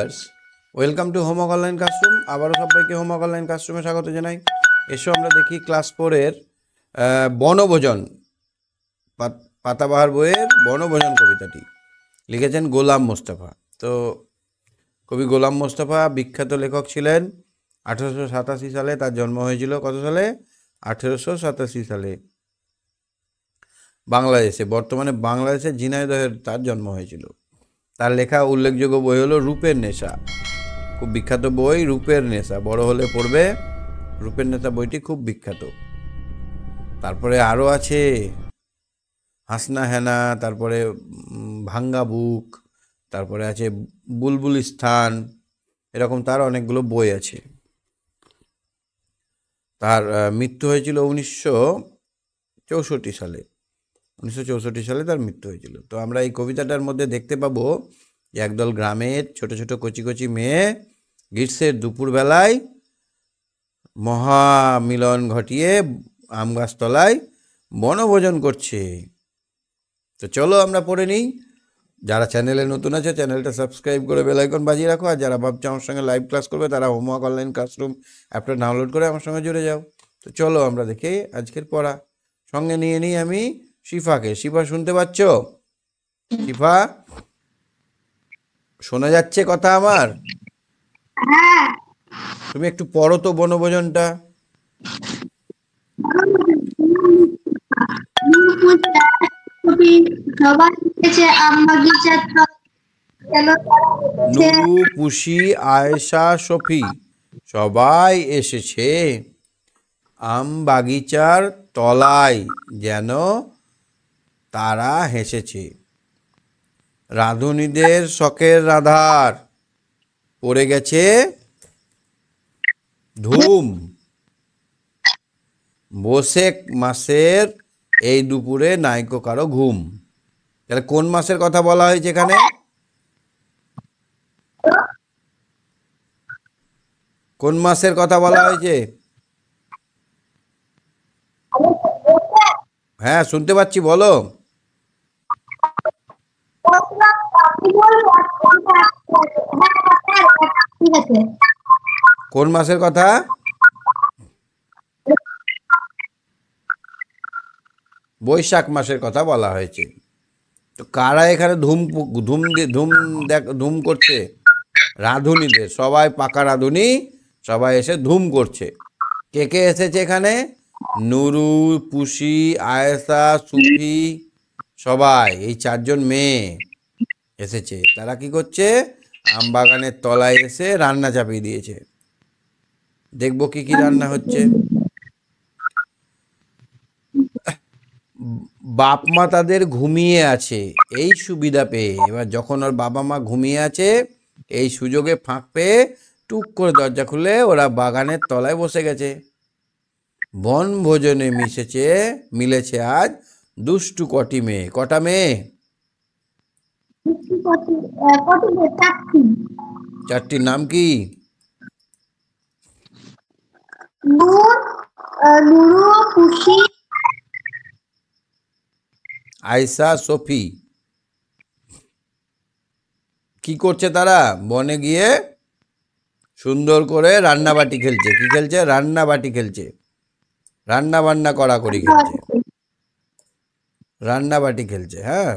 Viewers, welcome to homework online classroom. আবারও সবাইকে homework online ক্লাসরুমে স্বাগত জানাই। এসো আমরা দেখি ক্লাস 4-এর বনভোজন, পাতাবাহার বইয়ের বনভোজন কবিতাটি লিখেছেন গোলাম মোস্তফা। তো কবি গোলাম মোস্তফা বিখ্যাত লেখক ছিলেন। 1887 সালে তার জন্ম হয়েছিল। কত সালে? 1887 সালে বাংলাদেশে, বর্তমানে বাংলাদেশের ঝিনাইদহের তার জন্ম হয়েছিল। তার লেখা উল্লেখযোগ্য বই হলো রূপের নেশা, খুব বিখ্যাত বই রূপের নেশা, বড় হলে পড়বে। রূপের নেশা বইটি খুব বিখ্যাত। তারপরে আরও আছে হাসনা হেনা, তারপরে ভাঙ্গা বুক, তারপরে আছে বুলবুল স্থান, এরকম তার অনেকগুলো বই আছে। তার মৃত্যু হয়েছিল 1964 সালে। 1964 সালে তার মৃত্যু হয়েছিল। তো আমরা এই কবিতাটার মধ্যে দেখতে পাবো যে একদল গ্রামের ছোট ছোট কচি কচি মেয়ে গ্রীষ্মের দুপুরবেলায় মহামিলন ঘটিয়ে আম গাছতলায় বনভোজন করছে। তো চলো আমরা পড়ে নিই। যারা চ্যানেলে নতুন আছে চ্যানেলটা সাবস্ক্রাইব করে বেল আইকন বাজিয়ে রাখো, আর যারা ভাবছে আমার সঙ্গে লাইভ ক্লাস করবে তারা হোমওয়ার্ক অনলাইন ক্লাসরুম অ্যাপটা ডাউনলোড করে আমার সঙ্গে জুড়ে যাও। তো চলো আমরা দেখি আজকের পড়া। সঙ্গে নিয়ে নিই আমি শিফাকে। শিফা শুনতে পাচ্ছ? শিফা, শোনা যাচ্ছে কথা আমার? তুমি একটু পড়ো তো বনভোজনটা। নুরু, পুষি, আয়েশা, সফি সবাই এসেছে আম বাগিচার তলায়, যেন তারা হেসেছে। রাঁধুনিদের শখের রাধার পড়ে গেছে ধুম। বৈশাখ মাসের এই দুপুরে নাইকো কারো ঘুম। তাহলে কোন মাসের কথা বলা হয়েছে এখানে? কোন মাসের কথা বলা হয়েছে? হ্যাঁ শুনতে পাচ্ছি, বলো। কোন মাসের কথা? বৈশাখ মাসের কথা বলা হয়েছে। তো কারা এখানে ধুম ধুম ধুম ধুম করছে? রাঁধুনিদের, সবাই পাকা রাঁধুনি, সবাই এসে ধুম করছে। কে কে এসেছে এখানে? নুরু, পুষি, আয়েশা, সুফি, সবাই এই 4 জন মেয়ে এসেছে। তারা কি করছে? আম বাগানের তলায় এসে রান্না চাপিয়ে দিয়েছে। দেখবো কি কি রান্না হচ্ছে। বাপ মা তাদের ঘুমিয়ে আছে এই সুবিধা পেয়ে। এবার যখন ওর বাবা মা ঘুমিয়ে আছে, এই সুযোগে ফাঁক পেয়ে টুক করে দরজা খুলে ওরা বাগানের তলায় বসে গেছে। বনভোজনে মিলেছে আজ দুষ্টু কটি মেয়ে। কটা মেয়ে? 4টির নাম কি? আয়েশা, সফি। কি করছে তারা? বনে গিয়ে সুন্দর করে রান্নাবাটি খেলছে। কি খেলছে? রান্নাবাটি খেলছে। রান্না বান্না কড়াকড়ি খেলছে, রান্নাবাটি খেলছে। হ্যাঁ,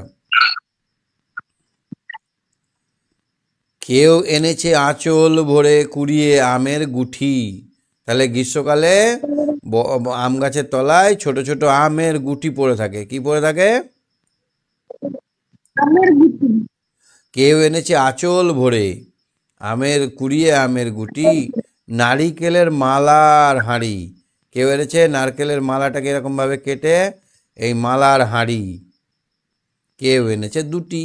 কেউ এনেছে আঁচল ভরে কুড়িয়ে আমের গুঠি। তাহলে গ্রীষ্মকালে আম গাছের তলায় ছোট ছোট আমের গুটি পড়ে থাকে। কি পড়ে থাকে? কেউ এনেছে আঁচল ভরে কুড়িয়ে আমের গুটি, নারিকেলের মালার হাঁড়ি। কেউ এনেছে নারকেলের মালাটাকে এরকমভাবে কেটে এই মালার হাঁড়ি। কেউ এনেছে 2টি,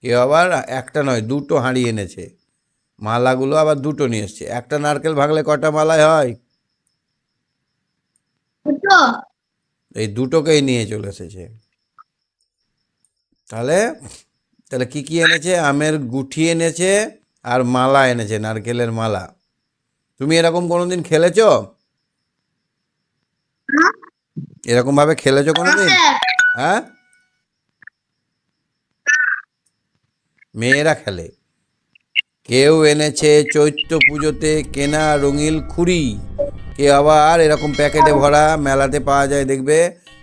কেউ আবার একটা নয় 2টো হাঁড়ি এনেছে। মালাগুলো আবার 2টো নিয়ে এসছে। একটা নারকেল ভাঙলে কটা মালায় হয়? এই 2টোকেই নিয়ে চলে এসেছে। তাহলে তাহলে কি কি এনেছে? আমের গুঠি এনেছে আর মালা এনেছে, নারকেলের মালা। তুমি এরকম কোনোদিন খেলেছো? এরকম ভাবে খেলেছো কোনোদিন? হ্যাঁ, মেয়েরা খেলে। কেউ এনেছে চৈত্র পুজোতে কেনা রঙিন খুঁড়ি, কেউ আবার এরকম প্যাকেটে ভরা মেলাতে পাওয়া যায় দেখবে,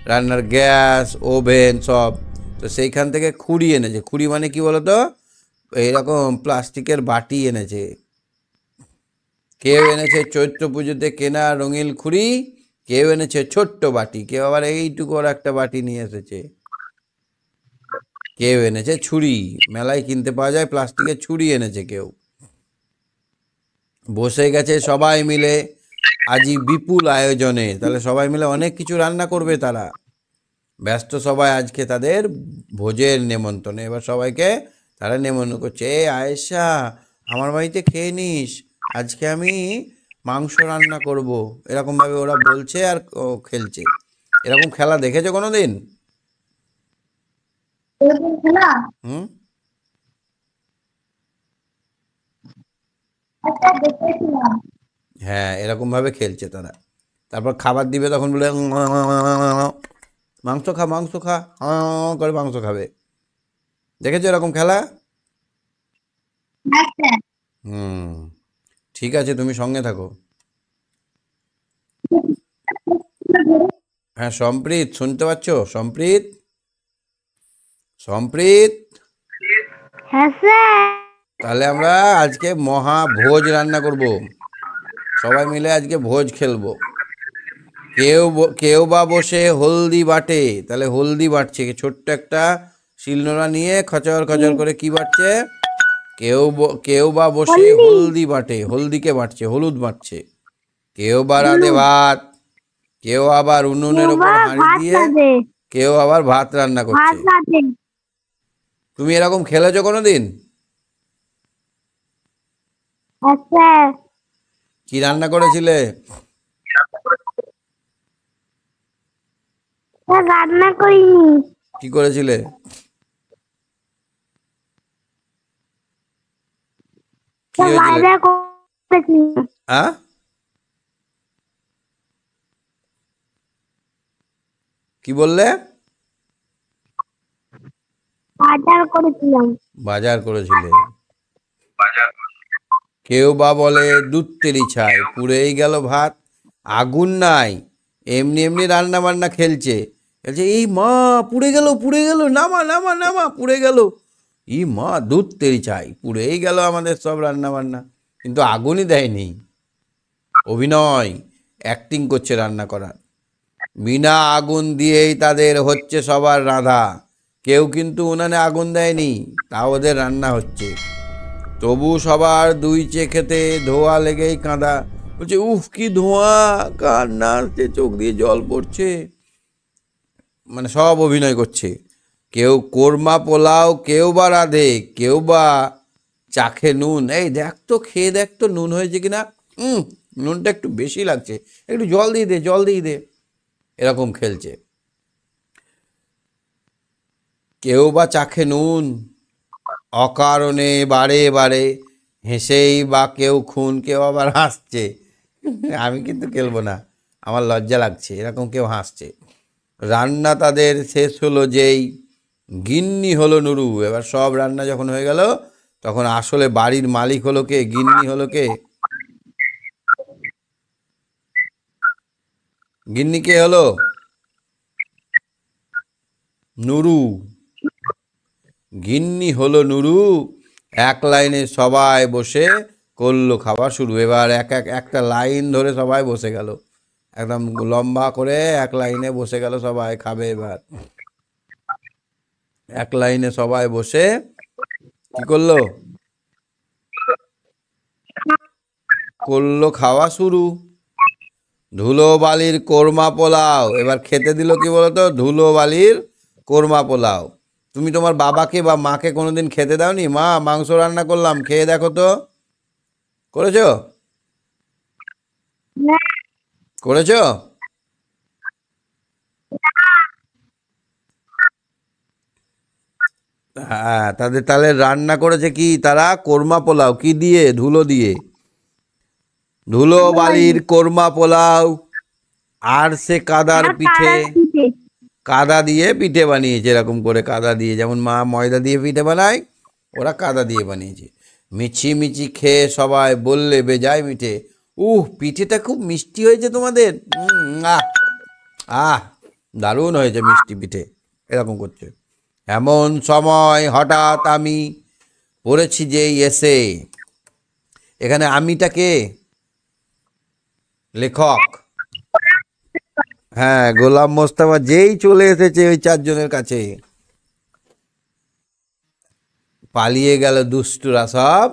রান্নার গ্যাস ওভেন সব। তো সেইখান থেকে খুঁড়ি এনেছে। খুঁড়ি মানে কি বলতো, এইরকম প্লাস্টিকের বাটি এনেছে। কেউ এনেছে চৈত্র পুজোতে কেনা রঙিন খুঁড়ি, কেউ এনেছে ছোট্ট বাটি, কেউ আবার এইটুকু একটা বাটি নিয়ে এসেছে। কেউ এনেছে ছুরি, মেলায় কিনতে পাওয়া যায় প্লাস্টিকের ছুরি এনেছে কেউ। বসে গেছে সবাই মিলে আজি বিপুল আয়োজনে, তাহলে সবাই মিলে অনেক কিছু রান্না করবে তারা। ব্যস্ত সবাই আজকে তাদের ভোজের নেমন্তন্নে। এবার সবাইকে তারা নেমন্তন্ন করছে, এ আয়েশা আমার বাড়িতে খেয়ে নিস, আজকে আমি মাংস রান্না করব, এরকমভাবে ওরা বলছে আর খেলছে। এরকম খেলা দেখেছো কোনো দিন? হুম। হ্যাঁ, এরকমভাবে খেলছে তারা। তারপর খাবার দিবে তখন বলে মাংস খা মাংস খা, করে মাংস খাবে। দেখেছো এরকম খেলা? হুম, ঠিক আছে, তুমি সঙ্গে থাকো। হ্যাঁ সম্প্রীত, শুনতে পাচ্ছ? সম্প্রীত, সম্প্রীত। হ্যাঁ স্যার। তাহলে আমরা আজকে মহা ভোজ রান্না করব, সবাই মিলে আজকে ভোজ খেলবো। কেউ বা বসে হলদি বাটে, তাহলে হলদি বাটছে ছোট্ট একটা শিলনোড়া নিয়ে খচর খচর করে কি বাটছে, কেউ বা বসে হলদি বাটে, হলদিকে বাটছে, হলুদ বাটছে। কেউ বা রাঁধে ভাত, কেউ আবার উনুনের ওপর হাঁড়ি দিয়ে, কেউ আবার ভাত রান্না করছে। তুমি এরকম খেলেছো কোনোদিন? কি রান্না করেছিলে? রান্না করিনি। কি করেছিলে? কি হয়েছিল? হ্যাঁ, কি বললে? বাজার করেছিলাম। বাজার করেছিলে। কেউ বা বলে দুধ তেলি ছাই, পুড়েই গেল ভাত, আগুন নাই, এমনি এমনি রান্না বান্না খেলছে। বলছে এই মা পুড়ে গেল, পুড়ে গেল, নামা নামা নামা, পুড়ে গেল। ই মা দুধ তেরি চাই, পুড়েই গেল আমাদের সব রান্না বান্না। কিন্তু আগুনই দেয়নি, অভিনয়, অ্যাক্টিং করছে রান্না করার। বিনা আগুন দিয়েই তাদের হচ্ছে সবার রাঁধা। কেউ কিন্তু উনানে আগুন দেয়নি, তাও ওদের রান্না হচ্ছে। তবু সবার দুই চেখেতে ধোঁয়া লেগেই কাঁদা। বলছে উফ কি ধোঁয়া, কান্না আসছে, চোখ দিয়ে জল পড়ছে। মানে সব অভিনয় করছে। কেউ কোরমা পোলাও কেউ বা রাঁধে, কেউ বা চাখে নুন, এই দেখ তো খেয়ে দেখ তো নুন হয়েছে কিনা, নুনটা একটু বেশি লাগছে, একটু জল দিয়ে দে, জল দিয়ে দে, এরকম খেলছে। কেউ বা চাখে নুন, অকারণে বারে বারে হেসেই বা কেউ খুন, কেউ আবার হাসছে। আমি কিন্তু খেলবো না, আমার লজ্জা লাগছে, এরকম কেউ হাসছে। রান্না তাদের শেষ হলো যেই গিন্নি হলো নুরু। এবার সব রান্না যখন হয়ে গেল তখন আসলে বাড়ির মালিক হলো কে, গিন্নি হলো কে? গিন্নি কে হলো? নুরু। গিন্নি হলো নুরু। এক লাইনে সবাই বসে করলো খাওয়া শুরু। এবার একটা লাইন ধরে সবাই বসে গেল, একদম লম্বা করে এক লাইনে বসে গেল, সবাই খাবে। এবার এক লাইনে সবাই বসে কি করলো, করলো খাওয়া শুরু। ধুলো বালির কোরমা পোলাও, এবার খেতে দিল কি বলতো, ধুলো বালির কোরমা পোলাও। তুমি তোমার বাবাকে বা মাকে কোনোদিন খেতে দাওনি, মা মাংস রান্না করলাম খেয়ে দেখো তো? করেছো? করেছো? হ্যাঁ, তাহলে রান্না করেছে কি তারা, কোরমা পোলাও, কি দিয়ে, ধুলো দিয়ে, ধুলো বালির কোরমা পোলাও। আর সে কাদার পিঠে, কাদা দিয়ে পিঠে বানিয়েছে, এরকম করে কাদা দিয়ে, যেমন মা ময়দা দিয়ে পিঠে বানায়, ওরা কাদা দিয়ে বানিয়েছে। মিছি মিছি খেয়ে সবাই বললে বেজায় মিঠে। পিঠেটা খুব মিষ্টি হয়েছে তোমাদের। আহ আহ দারুণ হয়েছে মিষ্টি পিঠে। এরকম করছে। এমন সময় হঠাৎ আমি পড়েছি যে এসে। এখানে আমিটাকে লেখক। হ্যাঁ, গোলাম মোস্তফা যেই চলে এসেছে ওই চারজনের কাছে, পালিয়ে গেল দুষ্টুরা সব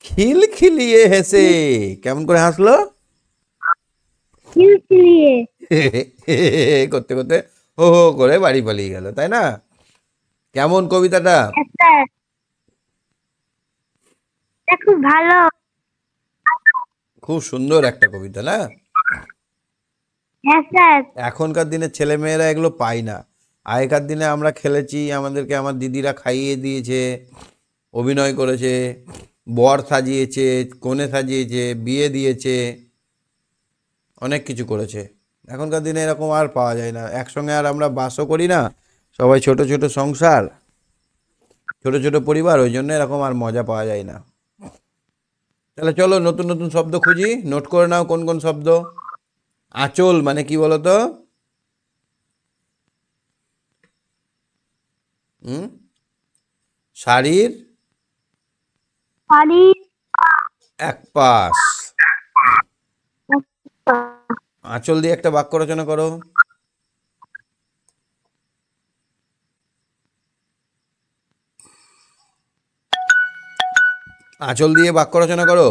খিলখিলিয়ে হেসে। কেমন করে হাসলো? খিলখিলিয়ে। করতে করতে হো হো করে বাড়ি পালিয়ে গেল, তাই না? কেমন কবিতাটা? হ্যাঁ স্যার, এটা খুব ভালো। খুব সুন্দর একটা কবিতা না? হ্যাঁ স্যার। এখনকার দিনে ছেলে মেয়েরা এগুলো পায় না। আগেকার দিনে আমরা খেলেছি, আমাদেরকে আমার দিদিরা খাইয়ে দিয়েছে, অভিনয় করেছে, বর সাজিয়েছে, কনে সাজিয়েছে, বিয়ে দিয়েছে, অনেক কিছু করেছে। এখনকার দিনে এরকম আর পাওয়া যায় না। একসঙ্গে আর আমরা বাসও করি না, সবাই ছোট ছোট সংসার, ছোট ছোট পরিবার, ওই জন্য এরকম আর মজা পাওয়া যায় না। তাহলে চলো নতুন নতুন শব্দ খুঁজি, নোট করে নাও কোন কোন শব্দ। আঁচল মানে কি বলো তো? শাড়ির শাড়ি। এক পাশ। আঁচল দিয়ে একটা বাক্য রচনা করো। আঁচল দিয়ে বাক্য রচনা করো।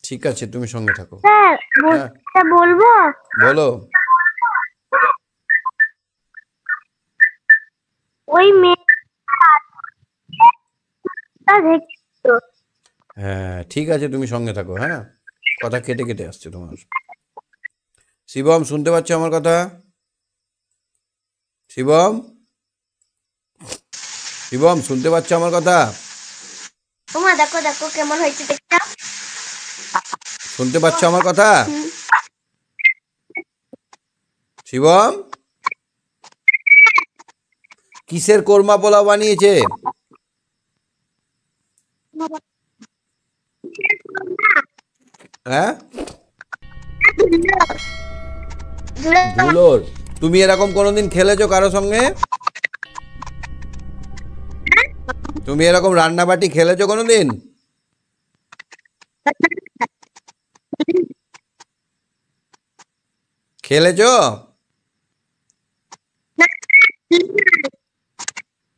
ঠিক আছে, তুমি সঙ্গে থাকো। স্যার হ্যাঁ, এটা বলবো? বলো। ওই মেয়েটা দেখছো? হ্যাঁ ঠিক আছে, তুমি সঙ্গে থাকো। হ্যাঁ, কথা কেটে কেটে আসছে তোমার। শিবম, শুনতে পাচ্ছ আমার কথা? শিবম, শিবম, শুনতে পাচ্ছ আমার কথা? তোমার দেখো দেখো কেমন হয়েছে দেখতে। শুনতে পাচ্ছ আমার কথা? শিবম, কিসের কোরমা পোলাও বানিয়েছে? হ্যাঁ, ধুলোর। তুমি এরকম কোনোদিন খেলেছো কারো সঙ্গে? তুমি এরকম রান্নাবাটি খেলেছো কোনোদিন? খেলেছো?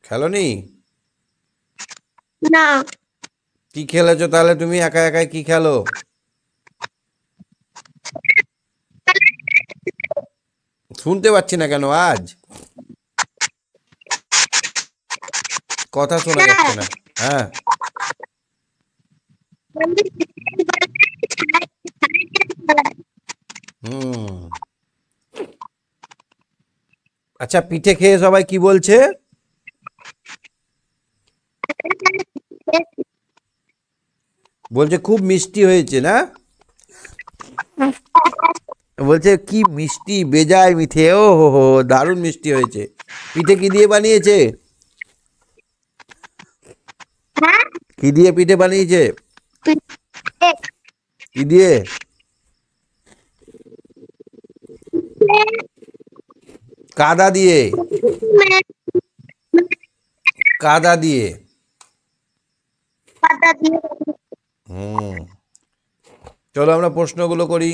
খেলোনি? না। কি খেলেছো তাহলে তুমি একা একাই? কি খেলো? শুনতে পাচ্ছি না কেন আজ? কথা শোনা যাচ্ছে না। হ্যাঁ, হুম। আচ্ছা, পিঠে খেয়ে সবাই কি বলছে? বলছে খুব মিষ্টি হয়েছে না? বলছে কি মিষ্টি, বেজায় মিঠে। ও হো হো, দারুণ মিষ্টি হয়েছে। পিঠে কি দিয়ে বানিয়েছে? কি দিয়ে পিঠে বানিয়েছে? কি দিয়ে? কাদা দিয়ে। কাদা দিয়ে। হুম। চলো আমরা প্রশ্নগুলো করি।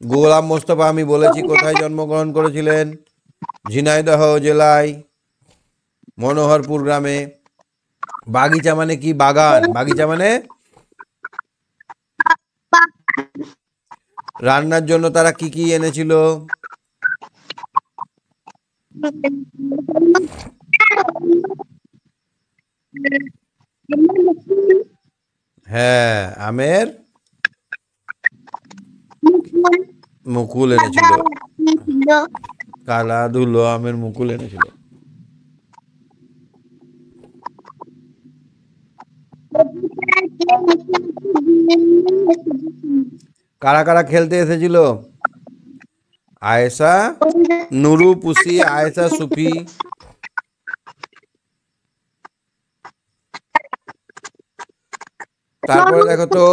গোলাম মোস্তফা, আমি বলেছি কোথায় জন্মগ্রহণ করেছিলেন? ঝিনাইদহ জেলায় মনোহরপুর গ্রামে। বাগিচা মানে কি? বাগান। বাগিচা মানে? রান্নার জন্য তারা কি কি এনেছিল? হ্যাঁ, আমের মুকুল এনেছিল। কালা ধুলো আমের মুকুল এনেছিল। কারা কারা খেলতে এসেছিল? আয়েশা, নুরু, পুসি, আয়েশা, সুফি। তারপরে দেখো তো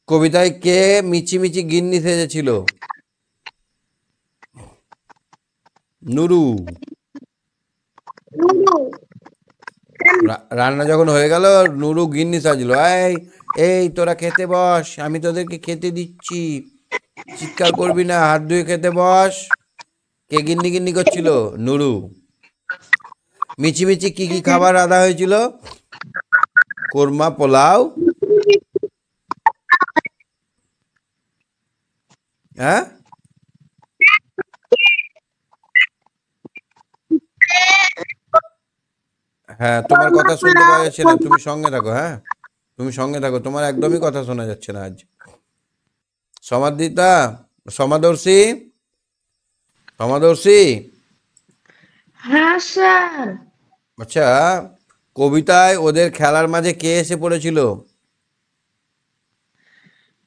কবিতায় কে মিচি মিচি গিন্নি সেজেছিল? নুরু। রান্না যখন হয়ে গেল, নুরু গিন্নি সাজলো, এই এই তোরা খেতে বস, আমি তোদেরকে খেতে দিচ্ছি, চিৎকার করবি না, হাত ধুয়ে খেতে বস। কে গিন্নি গিন্নি করছিল? নুরু। মিচি মিচি কি কি খাবার রাধা হয়েছিল? কোরমা, পোলাও, হ্যাঁ হ্যাঁ, তোমার কথা শুনতে পাওয়া যাচ্ছে না, তুমি সঙ্গে থাকো, হ্যাঁ তুমি সঙ্গে থাকো, তোমার একদমই কথা শোনা যাচ্ছে না আজ। সমাদিতা, সমাদর্শী, সমাদর্শী। হ্যাঁ স্যার। আচ্ছা, কবিতায় ওদের খেলার মাঝে কে এসে পড়েছিল?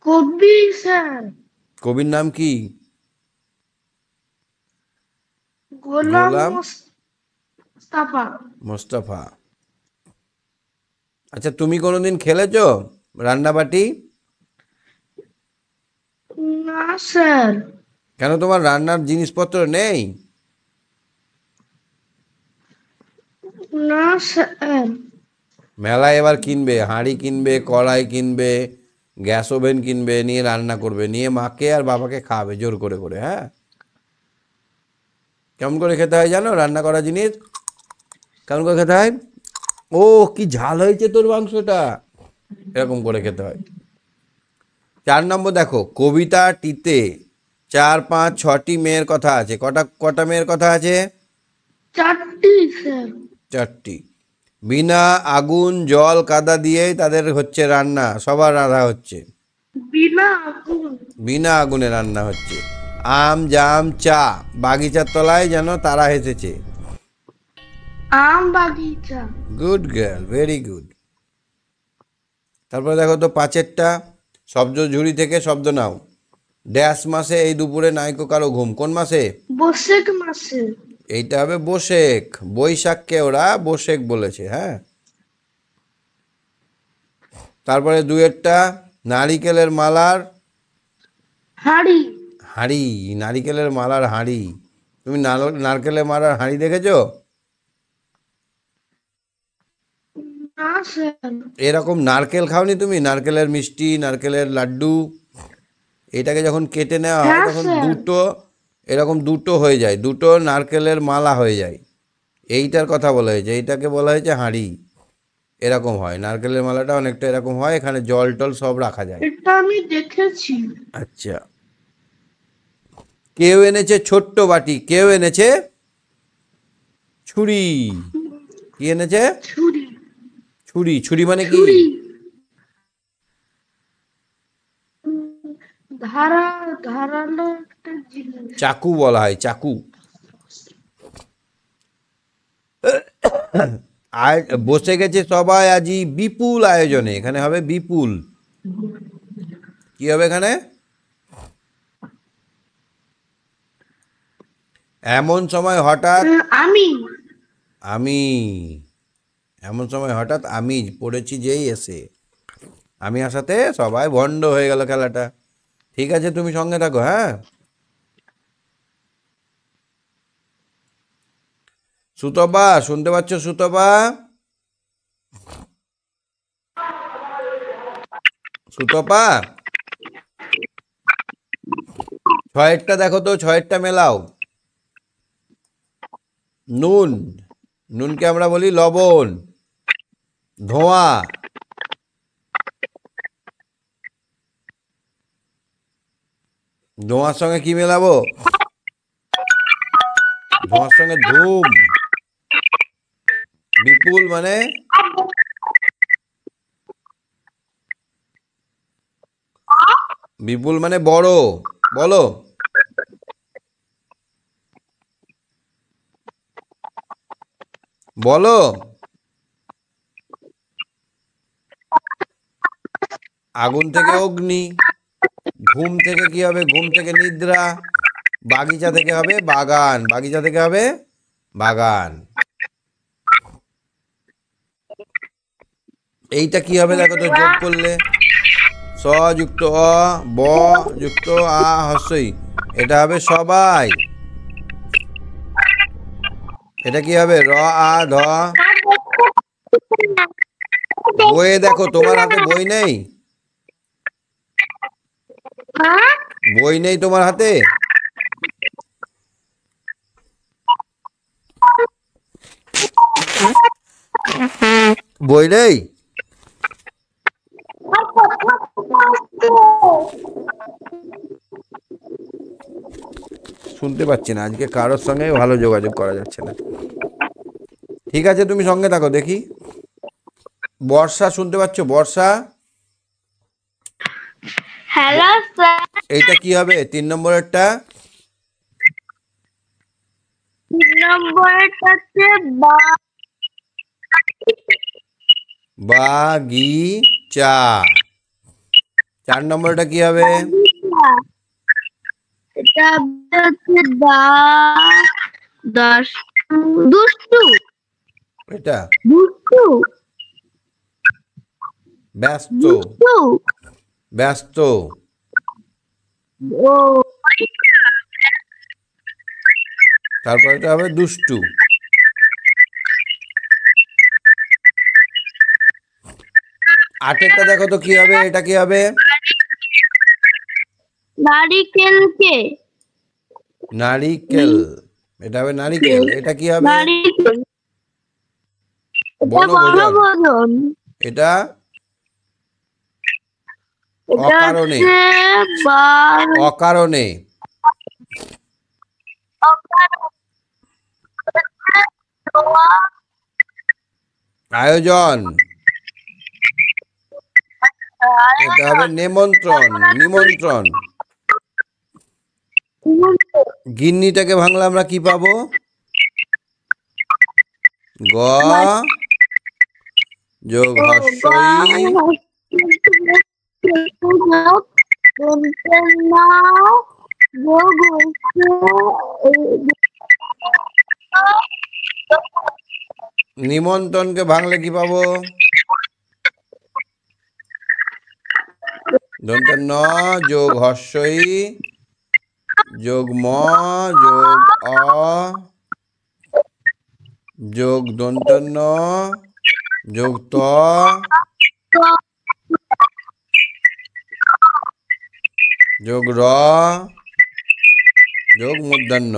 কবি স্যার। কবির নাম কি? গোলাম গোলাম মোস্তফা। মোস্তফা। আচ্ছা, তুমি কোনোদিন খেলেছো রান্নাবাটি? না স্যার। কেন, তোমার রান্নার জিনিসপত্র নেই? না স্যার। মেলায় এবার কিনবে, হাঁড়ি কিনবে, কড়াই কিনবে, গ্যাস ওভেন কিনবে, নিয়ে রান্না করবে, নিয়ে মাকে আর বাবাকে খাওয়াবে জোর করে করে, হ্যাঁ? কেমন করে খেতে হয় জানো রান্না করা জিনিস? কেমন করে খেতে হয়? ও কি ঝাল হয়েছে তোর মাংসটা, এরকম করে খেতে হয়। 4 নম্বর দেখো, কবিতাটিতে 4, 5, 6টি মেয়ের কথা আছে। কটা কটা মেয়ের কথা আছে? 4টি স্যার। 4টি। বিনা আগুন জল কাদা দিয়েই তাদের হচ্ছে রান্না, সবার রান্না হচ্ছে, বিনা আগুন। বিনা আগুনে রান্না হচ্ছে। আম জাম চা, বাগিচার তলায় যেন তারা হেসেছে। আম বাগিচা। Good girl, very good. তারপরে দেখো তো 5এরটা, শব্দ ঝুড়ি থেকে শব্দ নাও। ড্যাশ মাসে এই দুপুরে নাইকো কারো ঘুম, কোন মাসে? বৈশাখ মাসে। এইটা হবে বৈশেখ, বৈশাখকে ওরা বৈশেখ বলেছে, হ্যাঁ। তারপরে 2এরটা, নারিকেলের মালার হাড়ি। হাঁড়ি, নারিকেলের মালার হাঁড়ি। তুমি নারকেলের মালার হাঁড়ি দেখেছো? না স্যার। এরকম নারকেল খাওনি তুমি? নারকেলের মিষ্টি, নারকেলের লাড্ডু, এটাকে যখন কেটে নেওয়া হয় হ্যাঁ তখন স্যার। দুটো এরকম দুটো হয়ে যায়, দুটো নারকেলের মালা হয়ে যায়। এইটার কথা বলা হয়েছে, এইটাকে বলা হয়েছে হাঁড়ি। এরকম হয়, নারকেলের মালাটা অনেকটা এরকম হয়, এখানে জল টল সব রাখা যায়। এটা আমি দেখেছি। আচ্ছা, কেউ এনেছে ছোট্ট বাটি, কেউ এনেছে ছুরি। কি এনেছে? ছুরি। ছুরি। ছুরি মানে কি? ছুরি। ধারা ধারালো একটা জিনিস। চাকু বলা হয়, চাকু। আর বসে গেছে সবাই আজি বিপুল আয়োজনে, এখানে হবে বিপুল। কি হবে এখানে? এমন সময় হঠাৎ আমি। আমি, এমন সময় হঠাৎ আমি পড়েছি যেই এসে, আমি আসাতে সবাই ভণ্ড হয়ে গেল খেলাটা। ঠিক আছে, তুমি সঙ্গে থাকো, হ্যাঁ। সুতপা, শুনতে পাচ্ছ সুতপা? সুতপা, 6এরটা দেখো তো, 6এরটা মেলাও। নুন, নুনকে আমরা বলি লবণ। ধোঁয়া, ধোঁয়ার সঙ্গে কি মেলাবো? ধোঁয়ার সঙ্গে ধূম। বিপুল মানে বিপুল মানে বড়, বলো। বলো। আগুন থেকে অগ্নি, ঘুম থেকে কি হবে? ঘুম থেকে নিদ্রা। বাগিচা থেকে হবে বাগান, বাগিচা থেকে হবে বাগান। এইটা কি হবে দেখো তো, যোগ করলে স যুক্ত অ, ব যুক্ত আ হস্যই, এটা হবে সবাই। এটা কি হবে? র আ ধ। বইয়ে দেখো, তোমার হাতে বই নেই? হ্যাঁ বই নেই তোমার হাতে? বই নেই? শুনতে পাচ্ছি না, আজকে কারোর সঙ্গে ভালো যোগাযোগ করা যাচ্ছে না। ঠিক আছে, তুমি সঙ্গে থাকো দেখি। বর্ষা শুনতে পাচ্ছ? বর্ষা। Hello sir. এইটা কি হবে 3 নম্বরেরটা? 3 নম্বরের হচ্ছে বাগিচা। 4 নম্বরটা কি হবে? এটা হচ্ছে দুষ্টু এটা দুষ্টু ব্যস্ত। দুষ্টু ব্যস্ত। ও তারপর এটা হবে দুষ্টু। আটেরটা দেখো তো কি হবে? এটা কি হবে? নারিকেলকে নারিকেল। এটা হবে নারিকেল। এটা কি হবে? নারিকেল এটা বনভোজন। বনভোজন এটা এটা অকারণে। হচ্ছে অকারণে। আয়োজন। এটা হবে নেমন্ত্রণ। নিমন্ত্রণ। গিন্নিটাকে ভাঙলে আমরা কি পাবো? গ যোগ হস্যই নিমন্ত্রণকে ভাঙলে কি পাবো? দন্তে ন যোগ হস্যই যোগ ম যোগ অ যোগ দন্ত ন যোগ ত যোগ র যোগ মূর্ধন্য।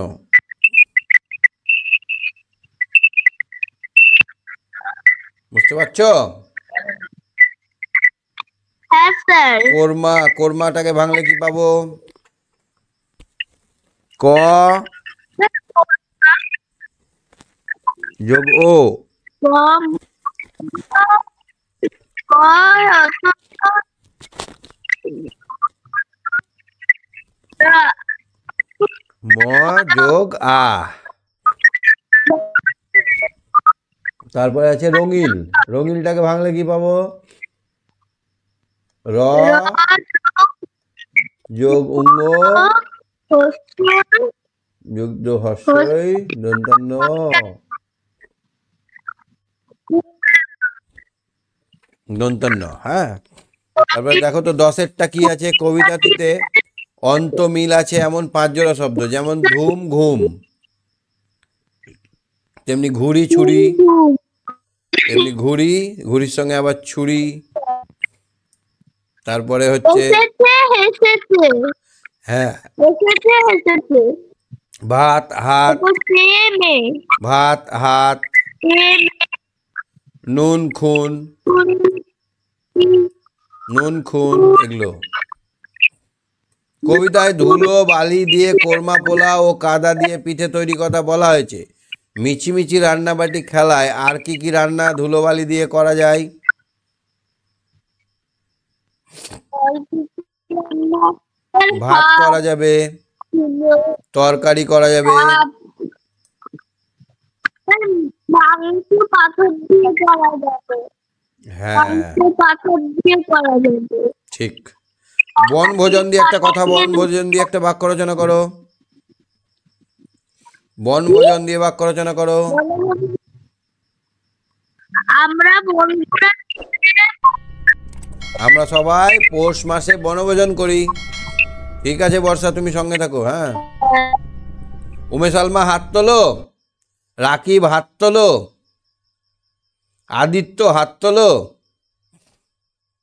বুঝতে পারছো? হ্যাঁ স্যার কোরমা। কোরমাটাকে ভাঙলে কি পাবো? ক যোগ ও কম ম যোগ আ। তারপরে আছে রঙিল। রঙিলটাকে ভাঙলে কি পাবো? র যোগ উঙ্গ যোগ হস্যই দন্তন্য। দন্তন্য। হ্যাঁ, তারপরে দেখো তো 10এরটা কি আছে? কবিতাটিতে অন্ত মিল আছে এমন 5 জোড়া শব্দ, যেমন ধুম ঘুম, তেমনি ঘুড়ি ছুরি, তেমনি ঘুড়ি, ঘুড়ির সঙ্গে আবার ছুরি। তারপরে হচ্ছে হেসেছে হ্যাঁ হেসেছে ভাত হাত। প্রেমে ভাত হাত। নুন খুন। নুন খুন এগুলো। কবিতায় ধুলো বালি দিয়ে কোরমা পোলা ও কাদা দিয়ে পিঠে তৈরি কথা বলা হয়েছে। মিছিমিছি রান্নাবাটি খেলায় আর কি কি রান্না ধুলোবালি দিয়ে করা যায়? ভাত করা যাবে, তরকারি করা যাবে। মাংস পাথর দিয়ে করা যাবে হ্যাঁ পাথর দিয়ে করা যাবে ঠিক। বনভোজন দিয়ে একটা কথা, বনভোজন দিয়ে একটা বাক্য রচনা করো। বনভোজন দিয়ে বাক্য রচনা করো। আমরা বন্ধুরা আমরা সবাই পৌষ মাসে বনভোজন করি। ঠিক আছে বর্ষা, তুমি সঙ্গে থাকো। হ্যাঁ, উমেশ আলমা হাত তোলো, রাকিব হাত তোলো, আদিত্য হাত তোলো,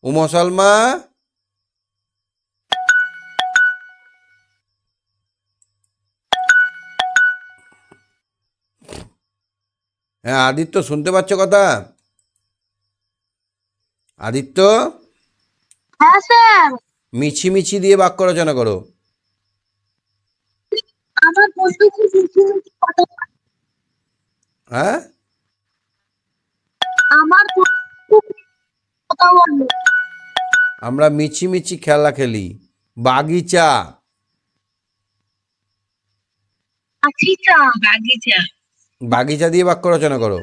উমেশ আলমা, হ্যাঁ আদিত্য শুনতে পাচ্ছ কথা? আদিত্য, হ্যাঁ স্যার মিছি দিয়ে বাক্য রচনা করো। আমার বন্ধু খুব মিষ্টি মিষ্টি কথা বলে। হ্যাঁ, আমার বন্ধু খুব কথা বললো। আমরা মিছি খেলা খেলি। বাগিচা, বাগিচা বাগিচা বাগিচা দিয়ে বাক্য রচনা করো।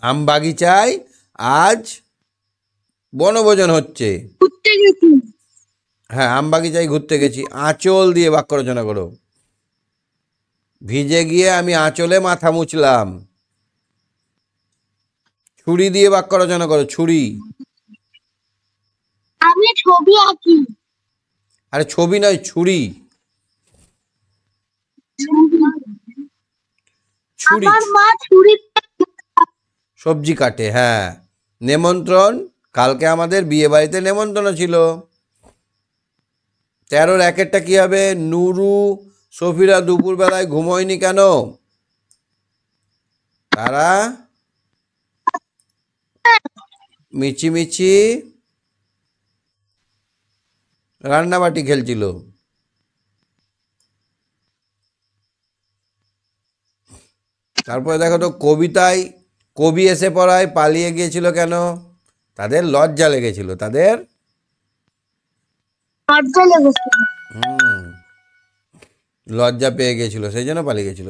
আম বাগিচায় আজ বনভোজন হচ্ছে। ঘুরতে গেছি। হ্যাঁ, আম বাগিচায় ঘুরতে গেছি। আঁচল দিয়ে বাক্য রচনা করো। ভিজে গিয়ে আমি আঁচলে মাথা মুছলাম। ছুরি দিয়ে বাক্য রচনা করো। ছুরি, আমি ছবি আঁকি। আরে ছবি নয়, ছুরি। ছুরি, আমার মা ছুরি সবজি কাটে। হ্যাঁ, নেমন্ত্রণ, কালকে আমাদের বিয়ে বাড়িতে নেমন্ত্রণ ছিল। 13-র 1-এরটা কি হবে? নুরু সফিরা দুপুরবেলায় ঘুমোয়নি কেন? তারা মিছি রান্নাবাটি খেলছিল। তারপরে দেখো তো, কবিতায় কবি এসে পড়ায় পালিয়ে গিয়েছিল কেন? তাদের লজ্জা লেগেছিল। তাদের লজ্জা লেগেছিল। লজ্জা পেয়ে গেছিল, সেই জন্য পালিয়ে গেছিল।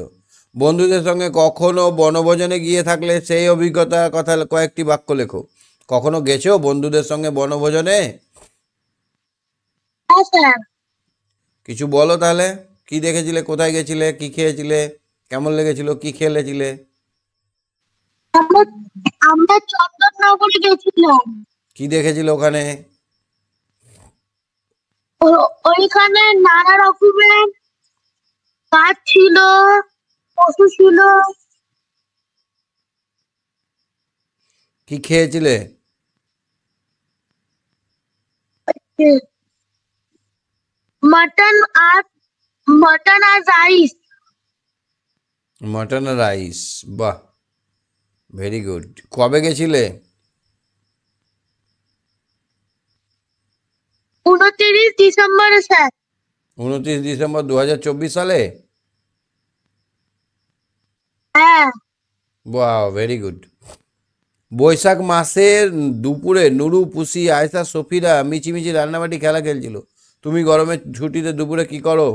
বন্ধুদের সঙ্গে কখনো বনভোজনে গিয়ে থাকলে সেই অভিজ্ঞতার কথা কয়েকটি বাক্য লেখো। কখনো গেছো বন্ধুদের সঙ্গে বনভোজনে? হ্যাঁ স্যার কিছু বলো তাহলে। কি দেখেছিলে, কোথায় গেছিলে, কি খেয়েছিলে, কেমন লেগেছিল, কি খেলেছিলে? আমরা আমরা চন্দননগরে গেছিলাম। কি দেখেছিলে ওখানে? ওইখানে নানা রকমের গাছ ছিল, পশু ছিল। কি খেয়েছিলে? মটন আর মটন আর রাইস। মটন আর রাইস, বাহ, ভেরি গুড। কবে গেছিলে? 29 ডিসেম্বরে স্যার। 29 ডিসেম্বর 2024 সালে? হ্যাঁ বাহ, ভেরি গুড। বৈশাখ মাসের দুপুরে নুরু, পুসি, আয়সা, সফিরা মিছি রান্নাবাটি খেলা খেলছিল। তুমি গরমের ছুটিতে দুপুরে কি করো?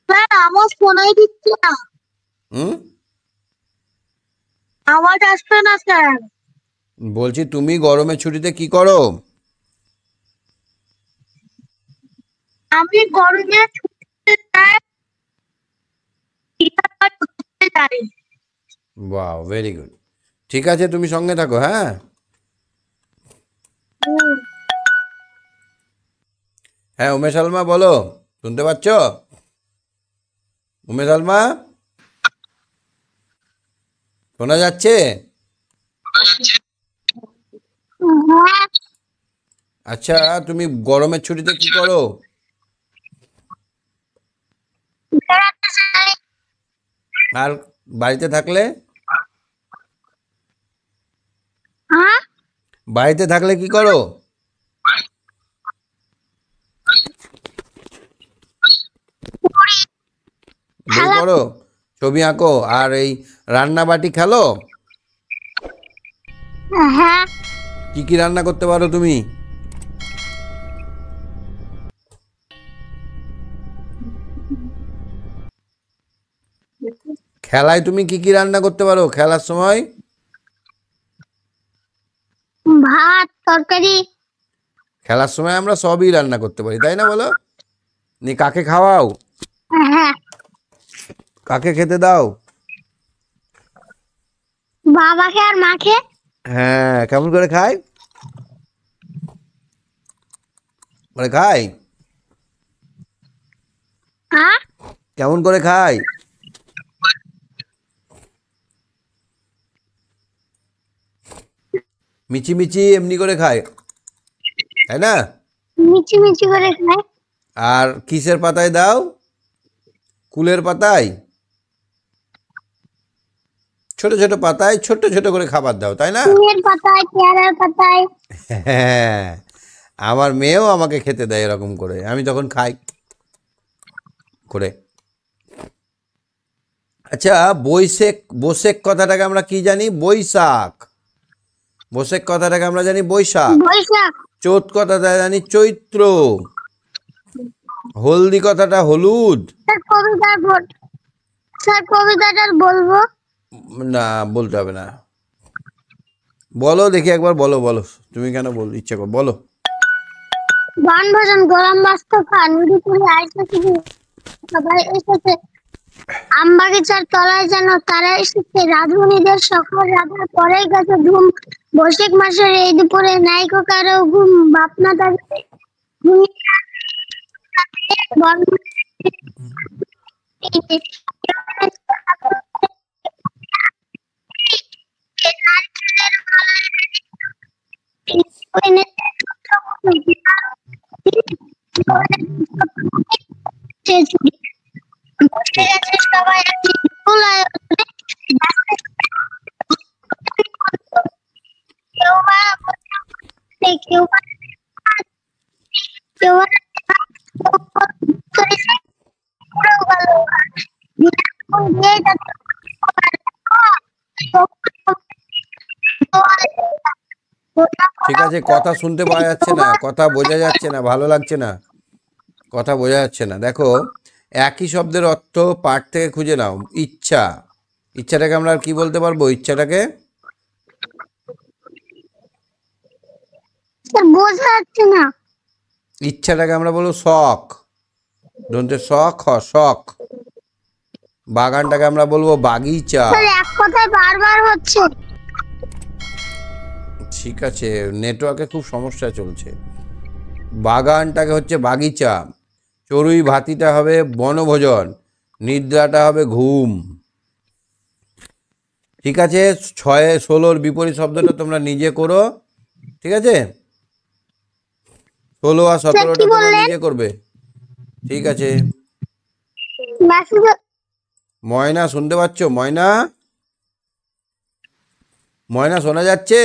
স্যার আমার শোনাই দিচ্ছে না, হুম, আওয়াজ আসছে না স্যার। বলছি তুমি গরমের ছুটিতে কি করো? আমি গরমে ছুটিতে যাই, পিঠাপাত করতে যাই। বাহ, ভেরি গুড। ঠিক আছে, তুমি সঙ্গে থাকো। হ্যাঁ, হুম, হ্যাঁ উমেশ আলমা বলো, শুনতে পাচ্ছ? উমেশ আলমা, শোনা যাচ্ছে? হ্যাঁ, আচ্ছা, তুমি গরমের ছুটিতে কি করো? বেড়াতে যাই। আর বাড়িতে থাকলে? হ্যাঁ বাড়িতে থাকলে কি করো? বই পড়ো, ছবি আঁকো, আর এই রান্নাবাটি খেলো? হ্যাঁ কি রান্না করতে পারো তুমি? খেলায় তুমি কি রান্না করতে পারো খেলার সময়? ভাত তরকারি। খেলার সময় আমরা সবই রান্না করতে পারি, তাই না বলো? নি কাকে খাওয়াও? হ্যাঁ, কাকে খেতে দাও? বাবাকে আর মাকে। হ্যাঁ, কেমন করে খায়? মানে খায় হ্যাঁ, কেমন করে খায়? মিচি মিচি এমনি করে খায়, তাই না? মিচি মিচি করে খায়। আর কিসের পাতায় দাও? কুলের পাতায়? ছোট ছোট পাতায় ছোট ছোট করে খাবার দাও, তাই না? ফুলের পাতায়, পেয়ারার পাতায়। হ্যাঁ, আমার মেয়েও আমাকে খেতে দেয় এরকম করে, আমি তখন খাই করে। আচ্ছা, বৈশেখ কথাটাকে আমরা কি জানি? বৈশাখ। বৈশেখ কথাটাকে আমরা জানি বৈশাখ। বৈশাখ। চৈত কথাটা জানি চৈত্র। হলদি কথাটা হলুদ। স্যার কবিতাটা বলবো? না, বলতে হবে না। বলো দেখি একবার, বলো বলো, তুমি কেন বল ইচ্ছে কর, বলো। বনভোজন গরম মাস্ত খা নুড়িপুরি আইসে শুধু সবাই এসেছে আমবাগিচার তলায় যেন তারা এসেছে রাধুনীদের সকল রাধার পরে গেছে ধুম বৈশাখ মাসের এই দুপুরে নাইকো কারো ঘুম বাপনা তাদের ঘুমিয়ে সবাই কেউ বা কেউ বা কেউ পুরো ভালো ঠিক আছে, কথা শুনতে পাওয়া যাচ্ছে না, কথা বোঝা যাচ্ছে না, ভালো লাগছে না, কথা বোঝা যাচ্ছে না। দেখো, একই শব্দের অর্থ পাঠ থেকে খুঁজে নাও। ইচ্ছা, ইচ্ছাটাকে আমরা আর কি বলতে পারবো? ইচ্ছাটাকে বোঝা যাচ্ছে না। ইচ্ছাটাকে আমরা বলবো শখ। দন্তে শখ, শখ। বাগানটাকে আমরা বলবো বাগিচা। এক কথায় বারবার হচ্ছে। ঠিক আছে, নেটওয়ার্কে খুব সমস্যা চলছে। বাগানটাকে হচ্ছে বাগিচা, চড়ুই ভাতিটা হবে বনভোজন, নিদ্রাটা হবে ঘুম। ঠিক আছে, 6-16 বিপরীত শব্দটা তোমরা নিজে করো, ঠিক আছে? 16 আর 17টা তোমরা নিজে করবে, ঠিক আছে? ময়না শুনতে পাচ্ছ? ময়না, ময়না শোনা যাচ্ছে?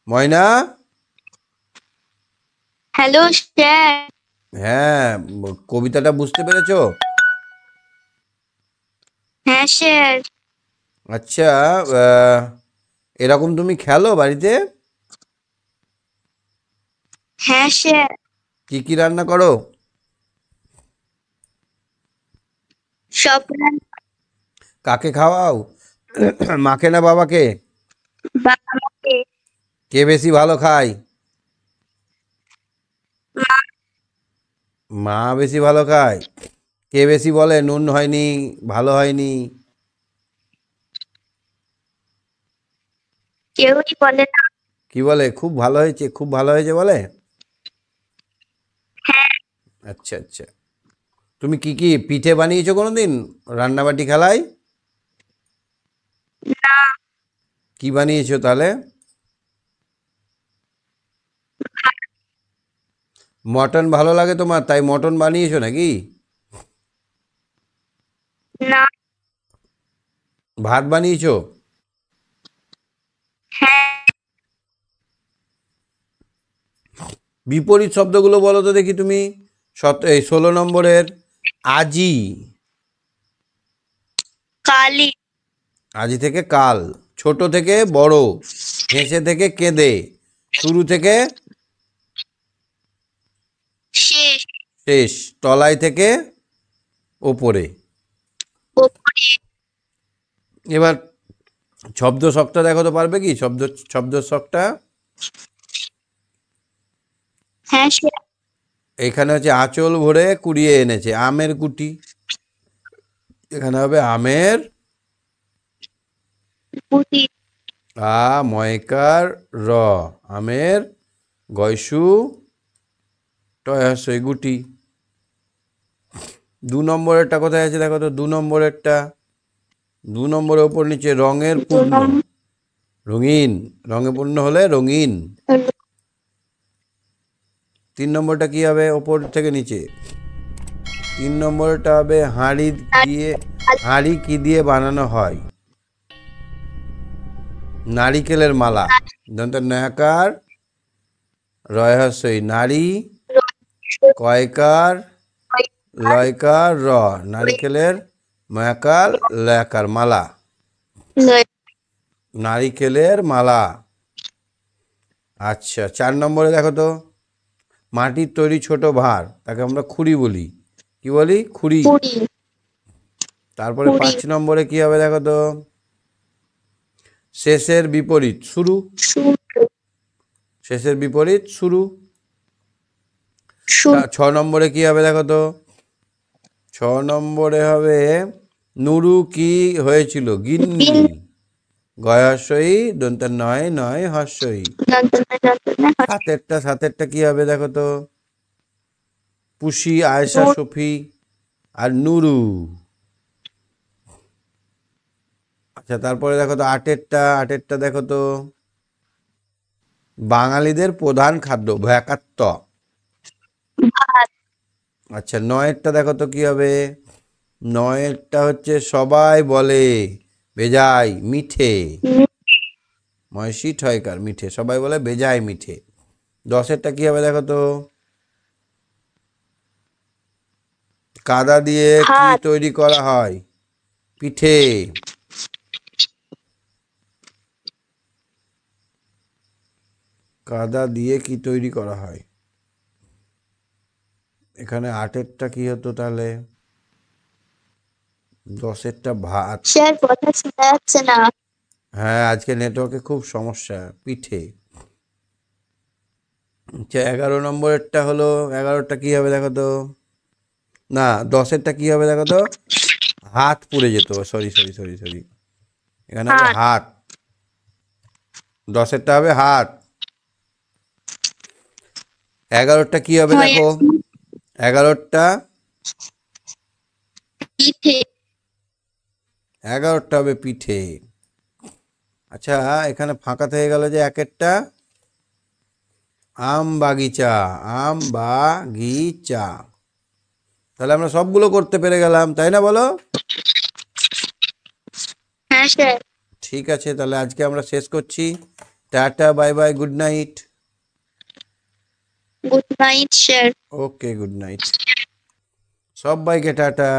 ময়না? Hello sir. হ্যাঁ, কবিতাটা বুঝতে পেরেছো? হ্যাঁ স্যার। আচ্ছা, এরকম তুমি খেলো বাড়িতে? হ্যাঁ স্যার। কি কি রান্না করো? সব কাকে খাওয়াও? মাকে না বাবাকে? বাবাকে। কে বেশি ভালো খায়? মা বেশি ভালো খায়। কে বেশি বলে নুন হয়নি, ভালো হয়নি? কেউই বলে না। কি বলে? খুব ভালো হয়েছে, খুব ভালো হয়েছে বলে? আচ্ছা আচ্ছা। তুমি কি কি পিঠে বানিয়েছো কোনোদিন রান্নাবাটি খেলায়? না। কি বানিয়েছো তাহলে? মটন ভালো লাগে তোমার, তাই মটন বানিয়েছো নাকি? না। ভাত বানিয়েছো? হ্যাঁ। বিপরীত শব্দগুলো বলো তো দেখি তুমি। 16 নম্বরের আজি। কালি। আজি থেকে কাল, ছোট থেকে বড়, হেসে থেকে কেঁদে, শুরু থেকে শেষ। শেষ, তলায় থেকে ওপরে। ওপরে। এবার শব্দ শখটা দেখো তো, পারবে কি শব্দ শখটা? হ্যাঁ স্যার। এখানে হচ্ছে আঁচল ভরে কুড়িয়ে এনেছে, আমের কুটি। এখানে হবে আমের গুটি। ময়কার র, আমের গয়সু টয়সই গুটি। 2 নম্বরেরটা কোথায় আছে দেখো তো, 2 নম্বরেরটা। 2 নম্বরের ওপর নিচে রঙের পূর্ণ, রঙিন, রঙে পূর্ণ হলে রঙিন। 3 নম্বরটা কি হবে ওপর থেকে নিচে? 3 নম্বরটা হবে হাঁড়ি কি দিয়ে বানানো হয়? নারিকেলের মালা। দন্ত নয়াকার রয়হস্যই নারী, কয়কার লয়কার র, নারিকেলের, ময়াকার লয়াকার মালা, নারিকেলের মালা। আচ্ছা 4 নম্বরে দেখো তো, মাটির তৈরি ছোট ভাঁড়, তাকে আমরা খুঁড়ি বলি। কি বলি? খুঁড়ি। তারপরে 5 নম্বরে কি হবে দেখো তো, শেষের বিপরীত শুরু। শেষের বিপরীত শুরু। 6 নম্বরে কি হবে দেখো তো, 6 নম্বরে হবে নুরু কি হয়েছিল? গিন্নি। গয়াশয়ী দন্ত নয় নয় হর্ষই। সাতেরটা কি হবে দেখো তো, পুষি, আয়েশা, সফি আর নুরু। আচ্ছা তারপরে দেখো তো আটেরটা দেখো তো, বাঙালিদের প্রধান খাদ্য ভয়াকাত্ত। আচ্ছা 9-এরটা দেখো তো কি হবে, 9-এরটা হচ্ছে সবাই বলে বেজায় মিঠে, ময়সি ঠয়কার মিঠে, সবাই বলে বেজায় মিঠে। 10-এরটা কি হবে দেখো তো, কাদা দিয়ে কি তৈরি করা হয়? পিঠে। কাদা দিয়ে কি তৈরি করা হয়? এখানে 8-এরটা কি হতো তাহলে? 10-এরটা ভাত। স্যার কথা শোনা যাচ্ছে না। হ্যাঁ আজকে নেটওয়ার্কে খুব সমস্যা। পিঠে। আচ্ছা 11 নম্বরেরটা হলো, 11টা কি হবে দেখো তো, না 10-এরটা কি হবে দেখো তো, হাত পুড়ে যেত। সরি, এখানে হবে হাত। 10-এরটা হবে হাত। 11টা কি হবে দেখো, 11টা পিঠে। 11টা হবে পিঠে। আচ্ছা এখানে ফাঁকা থেকে গেল যে 1-এরটা, আম বাগিচা, আম বাগিচা। তাহলে আমরা সবগুলো করতে পেরে গেলাম, তাই না বলো? হ্যাঁ স্যার। ঠিক আছে তাহলে আজকে আমরা শেষ করছি। Tata, bye bye, good night. Good night sir. Okay, good night সবাইকে, টাটা।